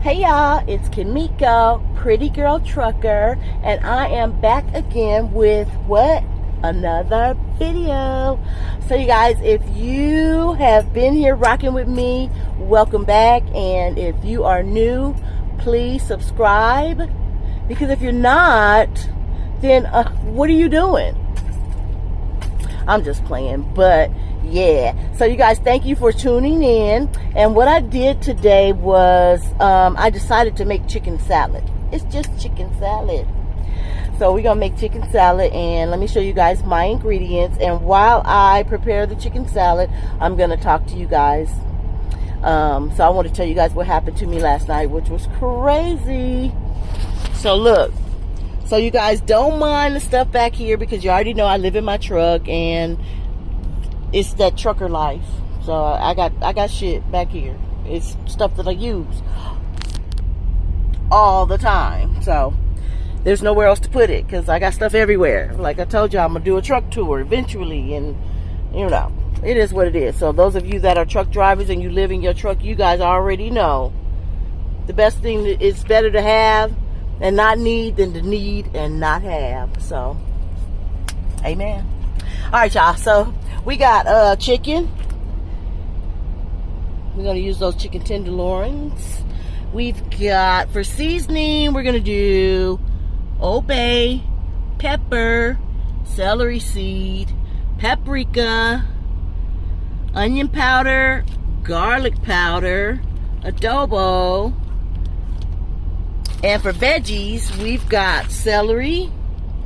Hey y'all, it's KIMEKO, Pretty Girl Trucker, and I am back again with what? Another video. So you guys, if you have been here rocking with me, welcome back. And if you are new, please subscribe. Because if you're not, then what are you doing? I'm just playing, but yeah. So you guys, thank you for tuning in. And what I did today was I decided to make chicken salad. It's just chicken salad. So we're gonna make chicken salad, and let me show you guys my ingredients. And while I prepare the chicken salad, I'm gonna talk to you guys. So I want to tell you guys what happened to me last night, which was crazy. So look, so you guys don't mind the stuff back here because you already know I live in my truck and it's that trucker life. So I got shit back here. It's stuff that I use all the time. So there's nowhere else to put it because I got stuff everywhere. Like I told you, I'm gonna do a truck tour eventually, and you know, it is what it is. So those of you that are truck drivers and you live in your truck, you guys already know the best thing is better to have and not need than to need and not have. So amen. All right, y'all, so we got chicken. We're gonna use those chicken tenderloins. We've got, for seasoning, we're gonna do Old Bay, pepper, celery seed, paprika, onion powder, garlic powder, adobo. And for veggies, we've got celery.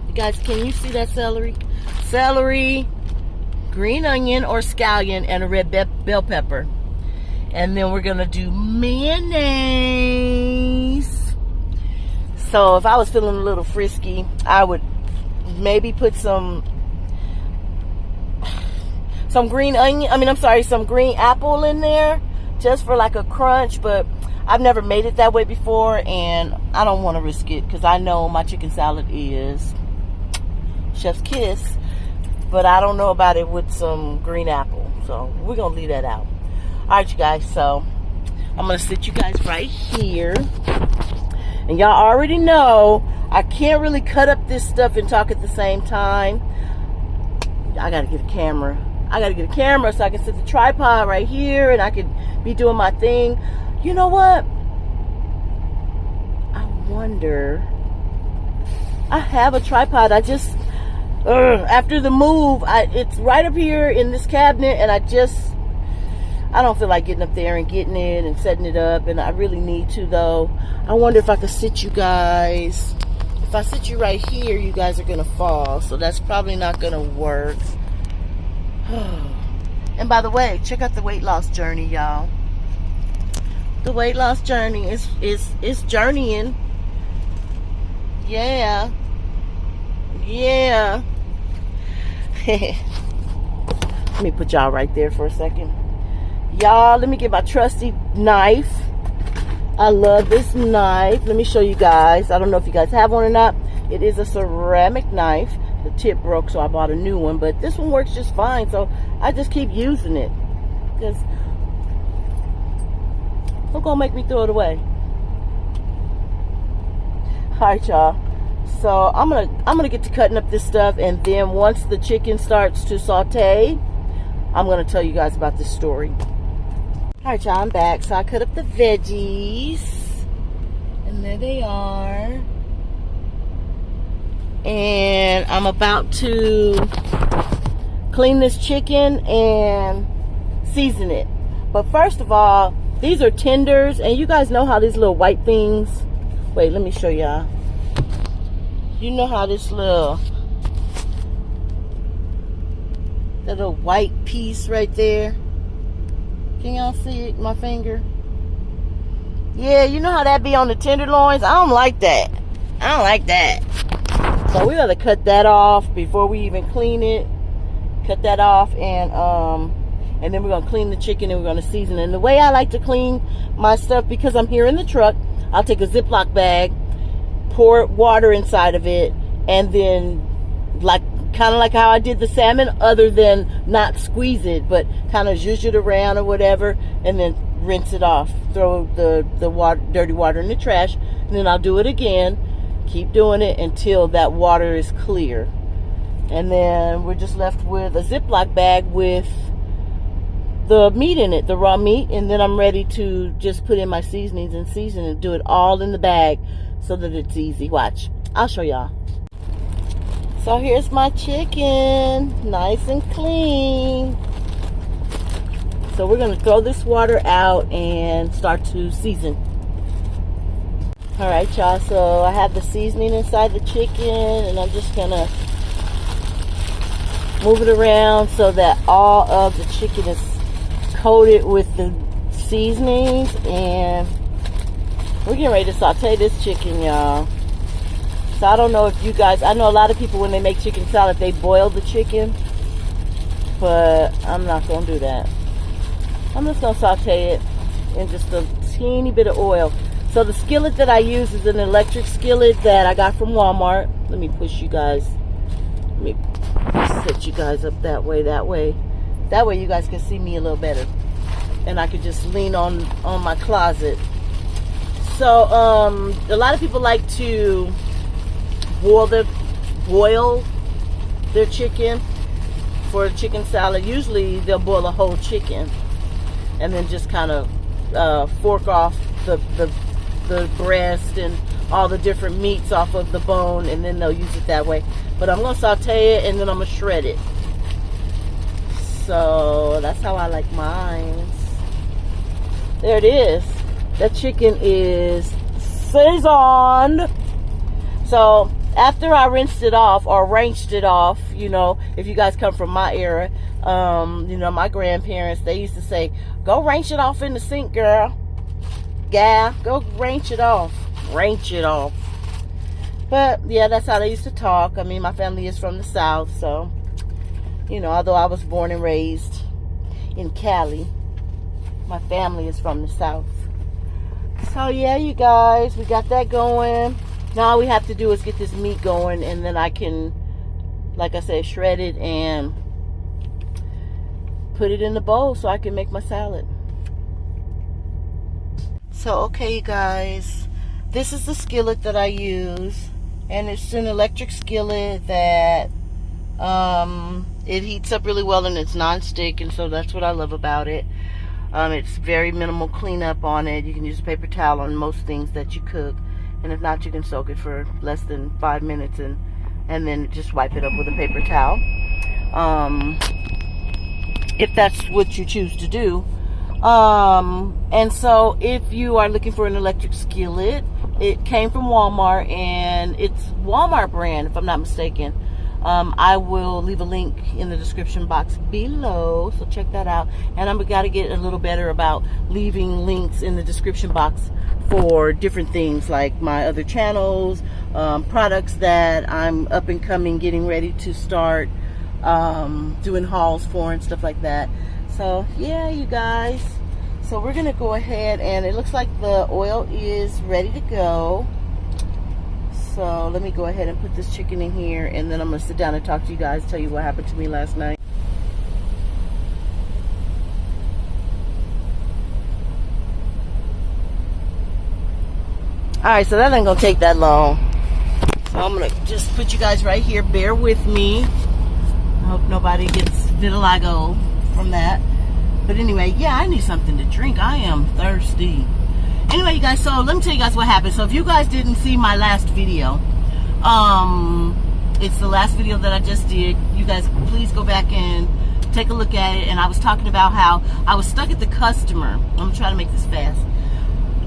You guys, can you see that celery? Celery, green onion or scallion, and a red bell pepper. And then we're gonna do mayonnaise. So if I was feeling a little frisky, I would maybe put some green onion, some green apple in there just for like a crunch, but I've never made it that way before, and I don't want to risk it because I know my chicken salad is chef's kiss, but I don't know about it with some green apple. So we're going to leave that out. All right, you guys. So I'm going to sit you guys right here. And y'all already know I can't really cut up this stuff and talk at the same time. I got to get a camera. So I can set the tripod right here and I can be doing my thing. You know what? I wonder. I have a tripod. I just, after the move, it's right up here in this cabinet, and I don't feel like getting up there and getting it and setting it up, and I really need to, though. I wonder if I could sit you guys. If I sit you right here, you guys are going to fall, so that's probably not going to work. And by the way, check out the weight loss journey, y'all. The weight loss journey is journeying. Yeah. Let me put y'all right there for a second. Y'all, let me get my trusty knife. I love this knife. Let me show you guys. I don't know if you guys have one or not. It is a ceramic knife. The tip broke, so I bought a new one, but this one works just fine, so I just keep using it. Because who's gonna make me throw it away? Alright, y'all. So I'm gonna get to cutting up this stuff, and then once the chicken starts to saute, I'm gonna tell you guys about this story. Alright, y'all, I'm back. So I cut up the veggies, and there they are. And I'm about to clean this chicken and season it. But first of all, these are tenders, and you guys know how these little white things, wait, let me show y'all. You know how this that little white piece right there, can y'all see it, my finger? Yeah, you know how that be on the tenderloins? I don't like that. So we gotta cut that off before we even clean it. Cut that off, and then we're gonna clean the chicken and we're gonna season it. And the way I like to clean my stuff, because I'm here in the truck, I'll take a Ziploc bag, pour water inside of it, and then kind of like how I did the salmon, other than not squeeze it, but kind of zhuzh it around or whatever, and then rinse it off. Throw the water, dirty water in the trash, and then I'll do it again. Keep doing it until that water is clear. And then we're just left with a Ziploc bag with the meat in it, the raw meat, and then I'm ready to just put in my seasonings and season and do it all in the bag so that it's easy. Watch. I'll show y'all. So here's my chicken, nice and clean. So we're going to throw this water out and start to season. Alright y'all, so I have the seasoning inside the chicken, and I'm just going to move it around so that all of the chicken is coated with the seasonings. And we're getting ready to saute this chicken, y'all. So I don't know if you guys, I know a lot of people when they make chicken salad, they boil the chicken, but I'm not going to do that. I'm just going to saute it in just a teeny bit of oil. So the skillet that I use is an electric skillet that I got from Walmart. Let me push you guys. Let me set you guys up that way. That way you guys can see me a little better. And I can just lean on my closet. So a lot of people like to boil their chicken for a chicken salad. Usually they'll boil a whole chicken and then just kind of fork off the breast and all the different meats off of the bone, and then they'll use it that way. But I'm going to saute it and then I'm going to shred it. So that's how I like mine. There it is. That chicken is seasoned. So after I rinsed it off or rinsed it off, you know, if you guys come from my era, you know, my grandparents, they used to say, go rinse it off in the sink, girl. Yeah, go rinse it off. Rinse it off. But yeah, that's how they used to talk. I mean, my family is from the South, so, you know, although I was born and raised in Cali, my family is from the South. So yeah, you guys, we got that going. Now all we have to do is get this meat going, and then I can, like I said, shred it and put it in the bowl so I can make my salad. So okay, you guys, this is the skillet that I use, and it's an electric skillet that it heats up really well, and it's non-stick, and so that's what I love about it. It's very minimal cleanup on it. You can use a paper towel on most things that you cook, and if not, you can soak it for less than 5 minutes and then just wipe it up with a paper towel, if that's what you choose to do. And so if you are looking for an electric skillet, it came from Walmart, and it's Walmart brand, if I'm not mistaken. I will leave a link in the description box below, so check that out. And I'm got to get a little better about leaving links in the description box for different things like my other channels, products that I'm up and coming, getting ready to start doing hauls for and stuff like that. So yeah, you guys, so we're gonna go ahead, and it looks like the oil is ready to go. So let me go ahead and put this chicken in here, and then I'm gonna sit down and talk to you guys, tell you what happened to me last night. Alright, so that ain't gonna take that long. So I'm gonna just put you guys right here, bear with me. I hope nobody gets vitiligo from that. But anyway, yeah, I need something to drink. I am thirsty. Anyway, you guys, so let me tell you guys what happened. So if you guys didn't see my last video, it's the last video that I just did. You guys, please go back and take a look at it. And I was talking about how I was stuck at the customer. I'm gonna try to make this fast.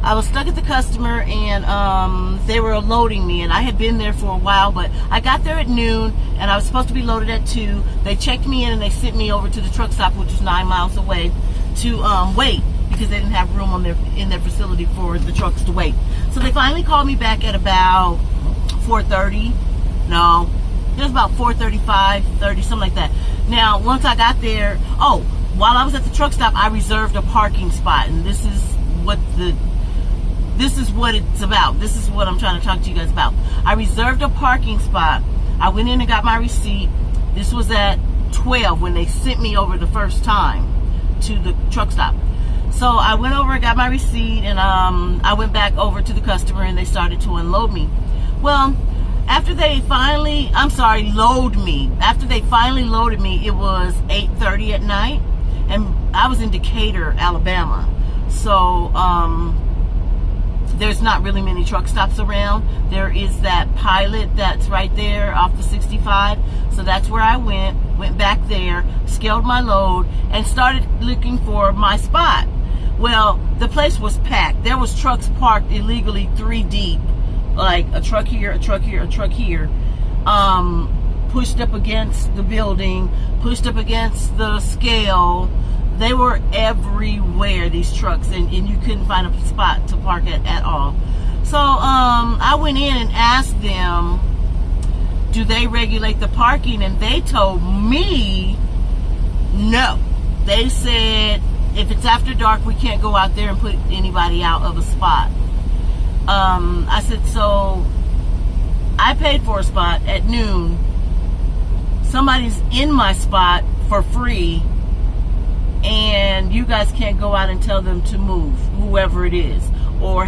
I was stuck at the customer, and they were loading me, and I had been there for a while, but I got there at noon, and I was supposed to be loaded at 2. They checked me in, and they sent me over to the truck stop, which was 9 miles away, to wait, because they didn't have room in their facility for the trucks to wait. So they finally called me back at about 4:30. No, it was about 4:35, 30, something like that. Now, once I got there, while I was at the truck stop, I reserved a parking spot, and this is what it's about. This is what I'm trying to talk to you guys about. I reserved a parking spot. I went in and got my receipt. This was at 12 when they sent me over the first time to the truck stop. So I went over and got my receipt, and I went back over to the customer, and they started to unload me. Well, after they finally, load me. After they finally loaded me, it was 8:30 at night, and I was in Decatur, Alabama. So there's not really many truck stops around. There is that Pilot that's right there off the 65. So that's where I went back there, scaled my load, and started looking for my spot. Well, the place was packed. There was trucks parked illegally 3 deep, like a truck here, a truck here, a truck here, pushed up against the building, pushed up against the scale. They were everywhere, these trucks, and you couldn't find a spot to park at all. So I went in and asked them, do they regulate the parking? And they told me no. They said, if it's after dark, we can't go out there and put anybody out of a spot. I said, so I paid for a spot at noon. Somebody's in my spot for free, and you guys can't go out and tell them to move, whoever it is. Or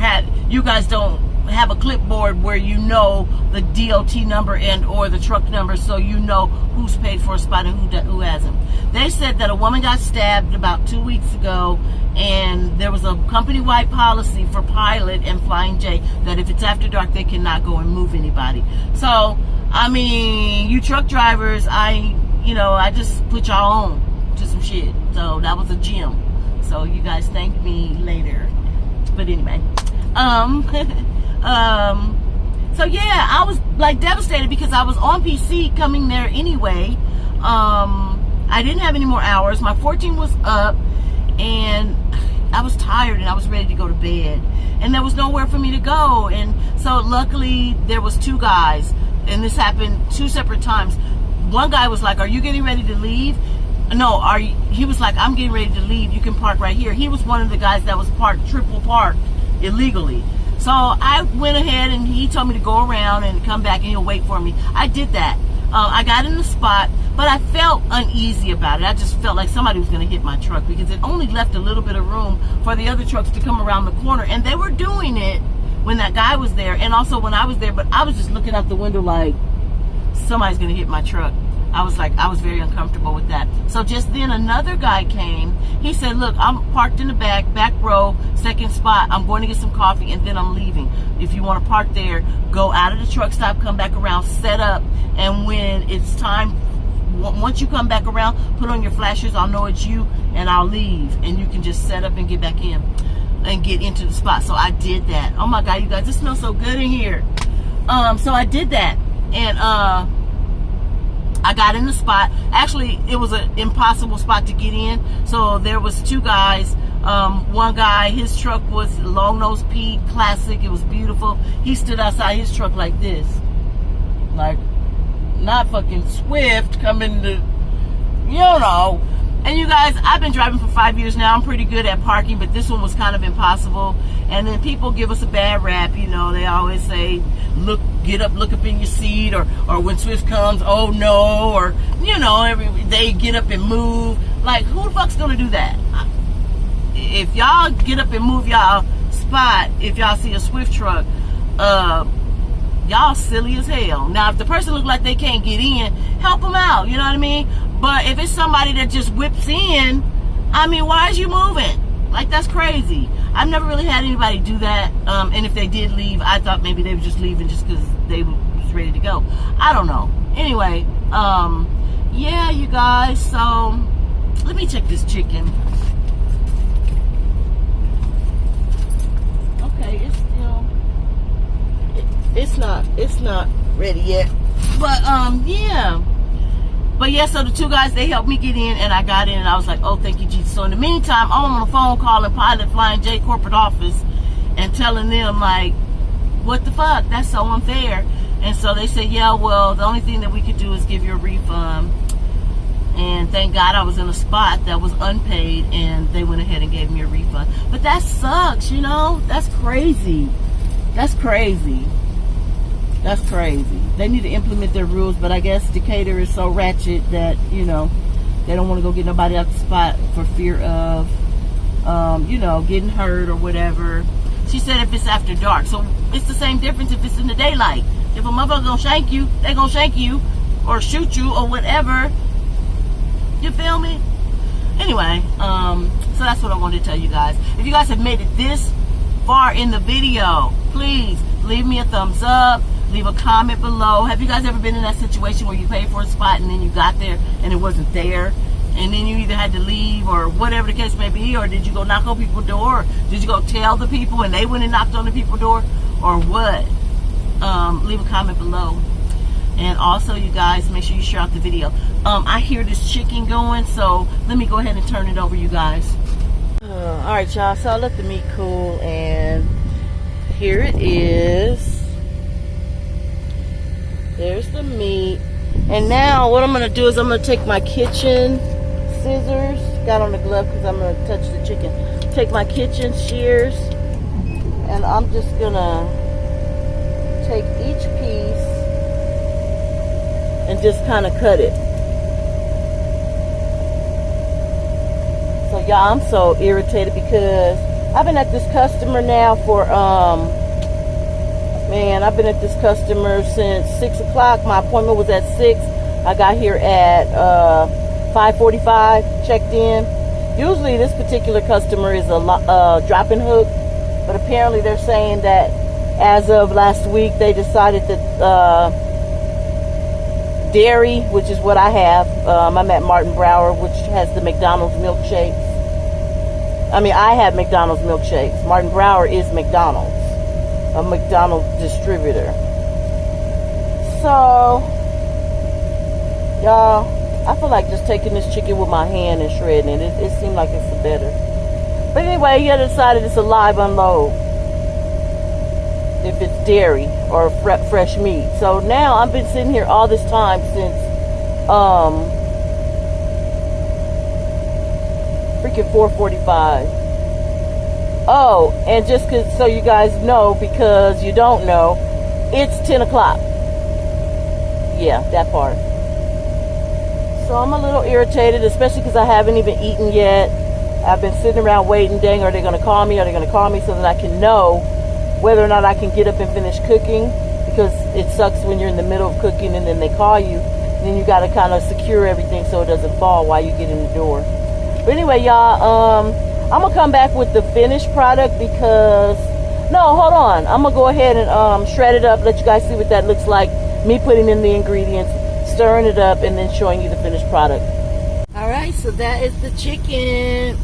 you guys don't have a clipboard where you know the DOT number and or the truck number, so you know who's paid for a spot and who hasn't. They said that a woman got stabbed about 2 weeks ago, and there was a company-wide policy for Pilot and Flying J that if it's after dark, they cannot go and move anybody. So, I mean, you truck drivers, I just put y'all on to some shit. So that was a gem. So you guys thank me later. But anyway, so yeah, I was like devastated because I was on PC coming there anyway. I didn't have any more hours. My 14 was up, and I was tired, and I was ready to go to bed, and there was nowhere for me to go. And so luckily there was 2 guys, and this happened 2 separate times. One guy was like, are you getting ready to leave? No, he was like, I'm getting ready to leave. You can park right here. He was one of the guys that was triple parked illegally. So I went ahead, and he told me to go around and come back, and he'll wait for me. I did that. I got in the spot, but I felt uneasy about it. I just felt like somebody was going to hit my truck because it only left a little bit of room for the other trucks to come around the corner. And they were doing it when that guy was there, and also when I was there, but I was just looking out the window like, somebody's going to hit my truck. I was very uncomfortable with that. So just then another guy came. He said, look, I'm parked in the back row, second spot. I'm going to get some coffee, and then I'm leaving. If you want to park there, go out of the truck stop, come back around, set up, and when it's time, once you come back around, put on your flashers. I'll know it's you, and I'll leave. And you can just set up and get back in and get into the spot. So I did that. Oh my God, you guys, it smells so good in here. So I did that, and I got in the spot. Actually, it was an impossible spot to get in. So there was 2 guys. One guy, his truck was Long Nose Pete Classic. It was beautiful. He stood outside his truck like this. Like, not fucking Swift coming to, And you guys, I've been driving for 5 years now. I'm pretty good at parking, but this one was kind of impossible. And then people give us a bad rap. They always say, get up, look up in your seat, or when Swift comes, oh no, or, they get up and move. Like, who the fuck's gonna do that? If y'all get up and move y'all spot, if y'all see a Swift truck, y'all silly as hell. Now, if the person looks like they can't get in, help them out, you know what I mean? But if it's somebody that just whips in, why is you moving? Like, that's crazy. I've never really had anybody do that. And if they did leave, I thought maybe they were just leaving just because they was ready to go. I don't know. Anyway, yeah, you guys. So, let me check this chicken. Okay, it's still... It's not ready yet. But, yeah. But yeah, so the 2 guys, they helped me get in, and I got in, and I was like, oh, thank you, Jesus. So in the meantime, I'm on the phone calling Pilot Flying J corporate office and telling them, like, what the fuck? That's so unfair. And so they said, yeah, well, the only thing that we could do is give you a refund. And thank God I was in a spot that was unpaid, and they went ahead and gave me a refund. But that sucks, That's crazy. That's crazy. That's crazy. They need to implement their rules, but I guess Decatur is so ratchet that, they don't want to go get nobody out the spot for fear of you know, getting hurt or whatever. She said if it's after dark. So it's the same difference if it's in the daylight. If a motherfucker gonna shank you, they gonna shank you or shoot you or whatever. You feel me? Anyway, so that's what I wanted to tell you guys. If you guys have made it this far in the video, please leave me a thumbs up, leave a comment below. Have you guys ever been in that situation where you paid for a spot and then you got there and it wasn't there? And then you either had to leave or whatever the case may be, or did you go knock on people's door? Or did you go tell the people and they went and knocked on the people's door? Or what? Leave a comment below. And also, you guys, make sure you share out the video. I hear this chicken going, so let me go ahead and turn it over, you guys. Alright, y'all, so I let the meat cool, and here it is. There's the meat. And now what I'm going to do is I'm going to take my kitchen scissors, got on the glove because I'm going to touch the chicken. Take my kitchen shears, and I'm just going to take each piece and just kind of cut it. So y'all, I'm so irritated because I've been at this customer now for, man, I've been at this customer since 6 o'clock. My appointment was at 6. I got here at 5:45, checked in. Usually this particular customer is a drop-in hook, but apparently they're saying that as of last week, they decided that dairy, which is what I have, I'm at Martin Brower, which has the McDonald's milkshakes. I mean, I have McDonald's milkshakes. Martin Brower is McDonald's, a McDonald's distributor. So, y'all, I feel like just taking this chicken with my hand and shredding it. It seemed like it's better. But anyway, he decided it's a live unload if it's dairy or fresh meat. So now I've been sitting here all this time since freaking 4:45. Oh, and just so you guys know, because you don't know, it's 10 o'clock. Yeah, that part. So I'm a little irritated, especially because I haven't even eaten yet. I've been sitting around waiting. Dang, are they going to call me? Are they going to call me so that I can know whether or not I can get up and finish cooking? Because it sucks when you're in the middle of cooking and then they call you. And then you got to kind of secure everything so it doesn't fall while you get in the door. But anyway, y'all, I'm going to come back with the finished product because... No, hold on. I'm going to go ahead and shred it up, let you guys see what that looks like. Me putting in the ingredients, stirring it up, and then showing you the finished product. Alright, so that is the chicken.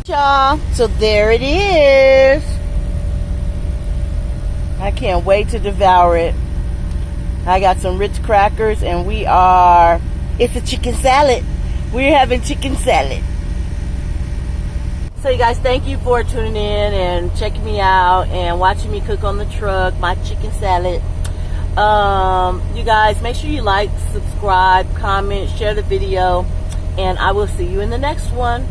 Y'all, so there it is. I can't wait to devour it. I got some Ritz crackers, and it's a chicken salad. We're having chicken salad. So you guys, thank you for tuning in and checking me out and watching me cook on the truck my chicken salad. You guys, make sure you like, subscribe, comment, share the video, and I will see you in the next one.